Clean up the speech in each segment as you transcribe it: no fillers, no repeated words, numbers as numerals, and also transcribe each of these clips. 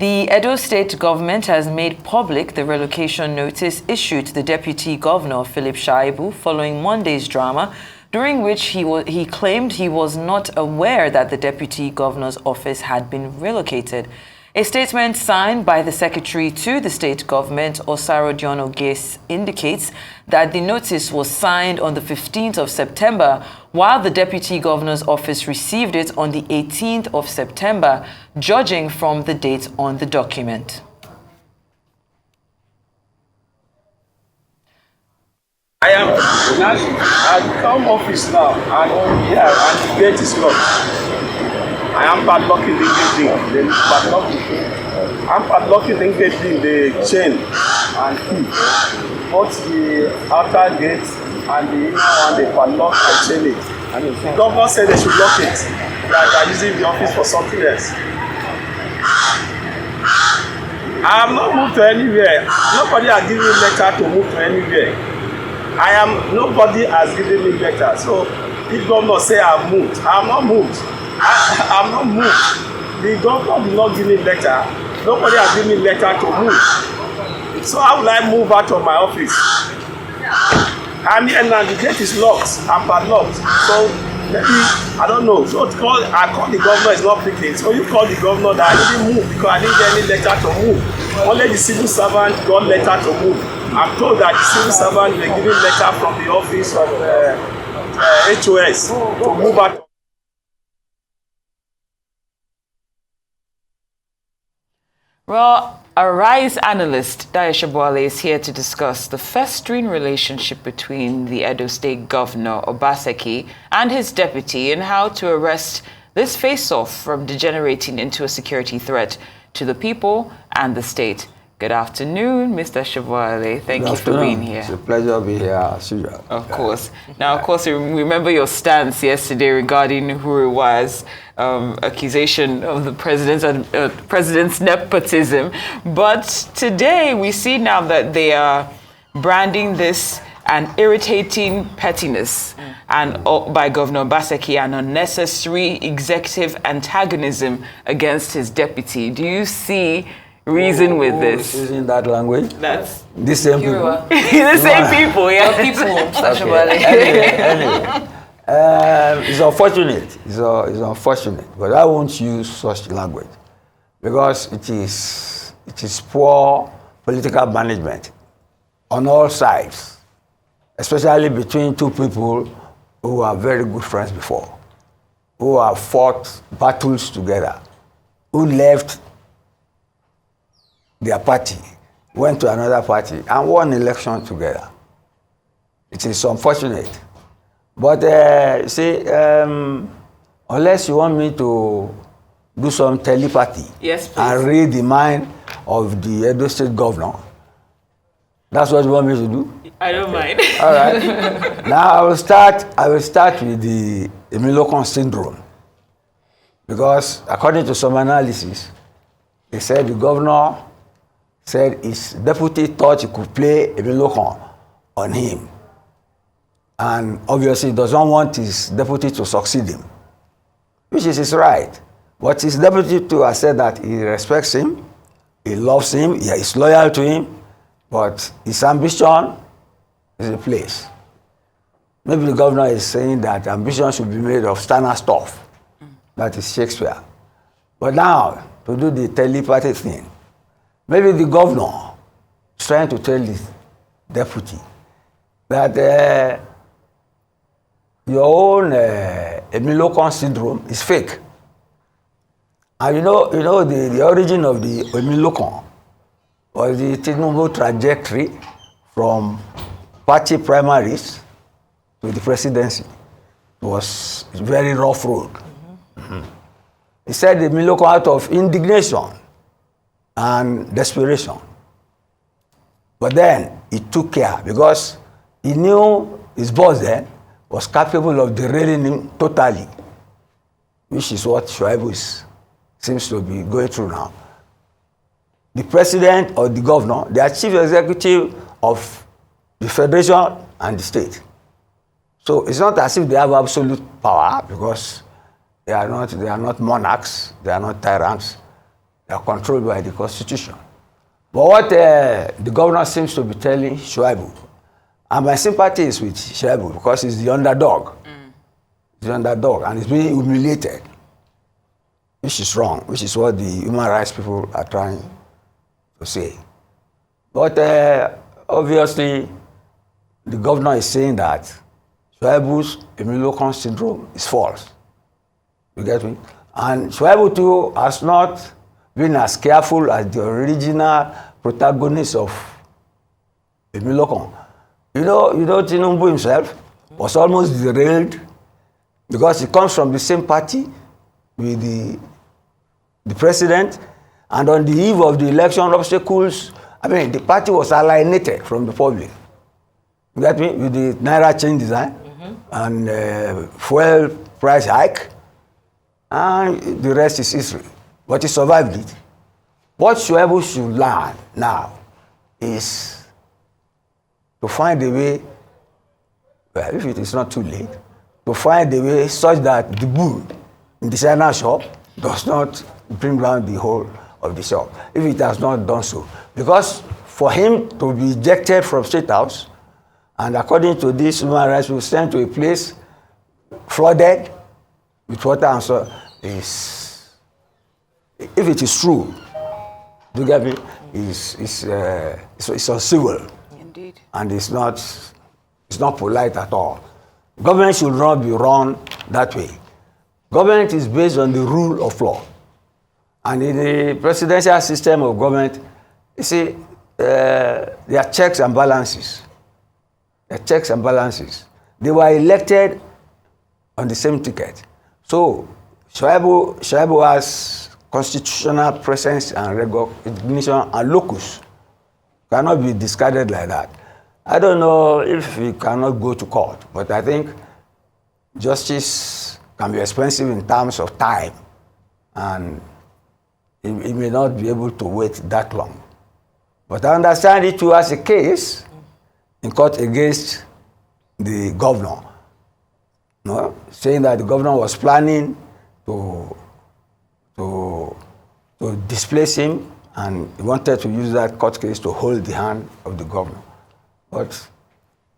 The Edo State government has made public the relocation notice issued to the Deputy Governor, Faceoff, following Monday's drama, during which he claimed he was not aware that the Deputy Governor's office had been relocated. A statement signed by the Secretary to the state government, Osaro Oges, indicates that the notice was signed on the 15th of September, while the Deputy Governor's office received it on the 18th of September, judging from the date on the document. I am at home office now, and the gate is locked. I am padlocking the gate, I'm padlocking the gate, the chain and key. Both the outer gate and the inner one, they padlock and chain it. And the governor said they should lock it. They are using the office for something else. I have not moved to anywhere. Nobody has given me letter to move to anywhere. Nobody has given me letter. So if governor say I moved, I have not moved. I'm not moved. The governor did not give me letter. Nobody has given me letter to move. So how will I move out of my office? And the gate is locked and padlocked. So maybe, I don't know. So I call the governor, is not picking. So you call the governor that I didn't move because I didn't get any letter to move. Only the civil servant got letter to move. I'm told that the civil servant were given letter from the office of HOS to move out. Well, our RISE analyst, Dayo Sobowale, is here to discuss the festering relationship between the Edo State Governor, Obaseki, and his deputy, and how to arrest this face-off from degenerating into a security threat to the people and the state. Good afternoon, Mr. Sobowale. Thank you for being here. It's a pleasure to be here, as usual. Of course. Now, of course, remember your stance yesterday regarding Huruwa's accusation of the president's nepotism. But today, we see now that they are branding this an irritating pettiness and by Governor Obaseki, an unnecessary executive antagonism against his deputy. Do you see reason with this? Using that language? That's the same people. The same people, yeah. Anyway. It's unfortunate. It's unfortunate, but I won't use such language because it is poor political management on all sides, especially between two people who are very good friends before, who have fought battles together, who left their party, went to another party, and won election together. It is unfortunate. But unless you want me to do some telepathy, yes, please, and read the mind of the Edo State governor, that's what you want me to do? I don't mind. All right. Now I will start with the Emilokon syndrome, because according to some analysis, they said the governor said his deputy thought he could play Emilokon on him. And obviously he doesn't want his deputy to succeed him, which is his right. But his deputy too has said that he respects him, he loves him, he is loyal to him, but his ambition is a place. Maybe the governor is saying that ambition should be made of standard stuff. That is Shakespeare. But now, to do the telepathy thing, maybe the governor is trying to tell his deputy that your own Emilokon syndrome is fake. And you know the origin of the Emilokon was the Tinubu trajectory from party primaries to the presidency. It was a very rough road. He said the Emilokon out of indignation and desperation. But then he took care because he knew his boss then was capable of derailing him totally, which is what Shaibu seems to be going through now. The president or the governor, they are chief executive of the federation and the state. So it's not as if they have absolute power because they are not monarchs, they are not tyrants. They are controlled by the Constitution. But what the governor seems to be telling Shaibu, and my sympathy is with Shaibu because he's the underdog. He's the underdog and he's being humiliated, which is wrong, which is what the human rights people are trying to say. But obviously, the governor is saying that Shaibu's relocation syndrome is false. You get me? And Shaibu too has not been as careful as the original protagonist of relocation. You know, Tinubu himself was almost derailed because he comes from the same party with the president, and on the eve of the election obstacles, I mean, the party was alienated from the public. You get me? With the Naira change design and fuel price hike, and the rest is history. But he survived it. What Shaibu should learn now is to find a way, well, if it is not too late, to find a way such that the bull in the China shop does not bring down the whole of the shop, if it has not done so. Because for him to be ejected from State House, and according to this human rights, was sent to a place flooded with water and so is, if it is true, do you get me? It's uncivil. Indeed. And it's not polite at all. Government should not be run that way. Government is based on the rule of law. And in the presidential system of government, you see, there are checks and balances. There are checks and balances. They were elected on the same ticket. So, Shaibu has constitutional presence and recognition and locus. Cannot be discarded like that. I don't know if we cannot go to court, but I think justice can be expensive in terms of time, and it may not be able to wait that long. But I understand it too as a case in court against the governor, saying that the governor was planning to displace him, and he wanted to use that court case to hold the hand of the governor. But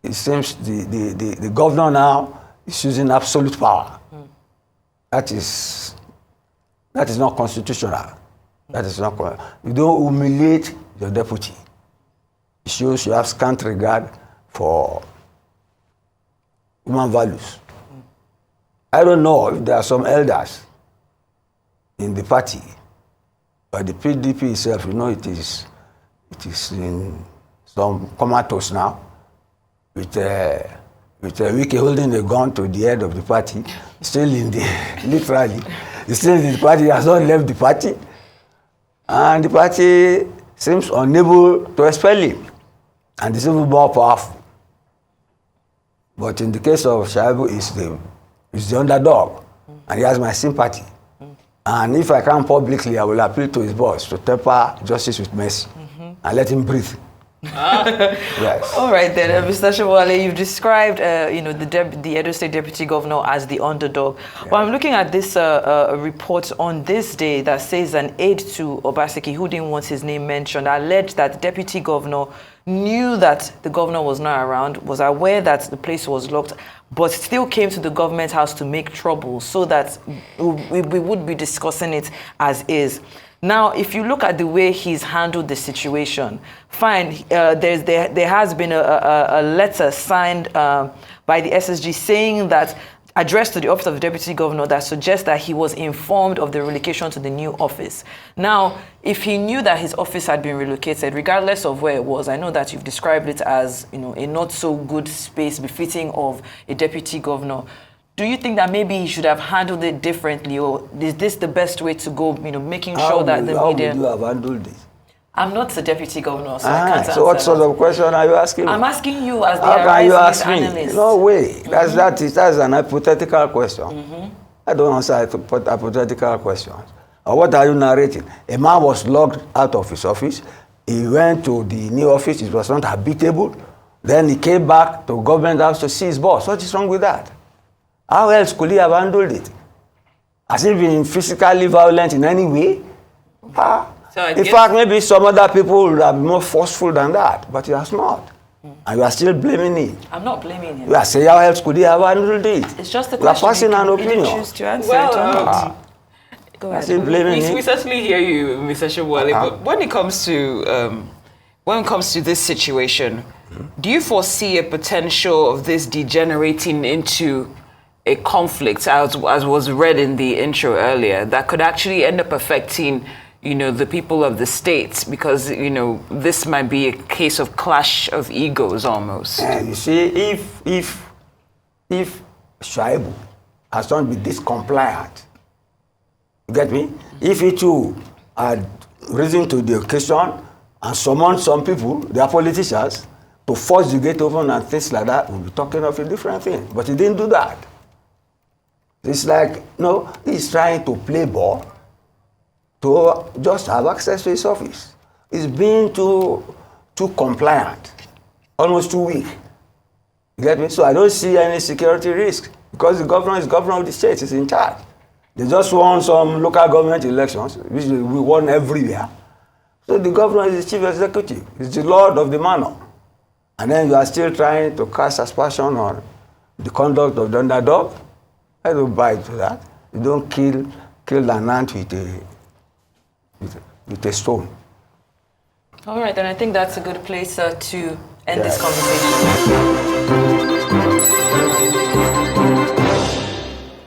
it seems the governor now is using absolute power. That is not constitutional. That is not. You don't humiliate your deputy. It shows you have scant regard for human values. I don't know if there are some elders in the party, but the PDP itself, it is in some comatose now, with Wiki holding a gun to the head of the party, still in the, literally, still in the party, has not left the party, and the party seems unable to expel him, and is even more powerful. But in the case of Shaibu, he's the underdog, and he has my sympathy. And if I can publicly, I will appeal to his boss to temper justice with mercy and let him breathe. Yes. All right then, Mr. Sobowale, you've described, the Edo State Deputy Governor as the underdog. Yeah. Well, I'm looking at this report on this day that says an aide to Obaseki, who didn't want his name mentioned, alleged that the Deputy Governor knew that the governor was not around, was aware that the place was locked, but still came to the government house to make trouble so that we would be discussing it as is. Now, if you look at the way he's handled the situation, fine, there has been a letter signed by the SSG saying that, addressed to the office of the Deputy Governor, that suggests that he was informed of the relocation to the new office. Now, if he knew that his office had been relocated, regardless of where it was, I know that you've described it as a not so good space befitting of a Deputy Governor. Do you think that maybe he should have handled it differently, or is this the best way to go, making sure that the media... How would you have handled this? I'm not the Deputy Governor, so I can't answer So what sort of question are you asking me? I'm asking you as the How can you ask me? analyst. No way. That's an hypothetical question. I don't answer hypothetical questions. Or what are you narrating? A man was locked out of his office. He went to the new office. It was not habitable. Then he came back to government house to see his boss. What is wrong with that? How else could he have handled it? Has he been physically violent in any way? In fact, maybe some other people would have been more forceful than that, but he has not. And you are still blaming him. I'm not blaming him. You are saying how else could he have handled it? It's just a you are question. passing an opinion. Choose to answer Well, it or not. Go ahead. Still blaming him. We certainly hear you, Mr. Sobowale, but when it comes to this situation, do you foresee a potential of this degenerating into a conflict, as was read in the intro earlier, that could actually end up affecting, the people of the states, because, this might be a case of clash of egos almost? You see, if Shaibu has not been this compliant, you get me? If he too had risen to the occasion and summoned some people, their politicians, to force the gate open and things like that, we'll be talking of a different thing. But he didn't do that. It's like, he's trying to play ball to just have access to his office. He's being too compliant, almost too weak. You get me? So I don't see any security risk because the governor is governor of the state, he's in charge. They just won some local government elections, which we won everywhere. So the governor is the chief executive, he's the lord of the manor. And then you are still trying to cast aspersion on the conduct of the underdog. I don't buy into that. You don't kill an ant with a stone. All right, then I think that's a good place to end this conversation.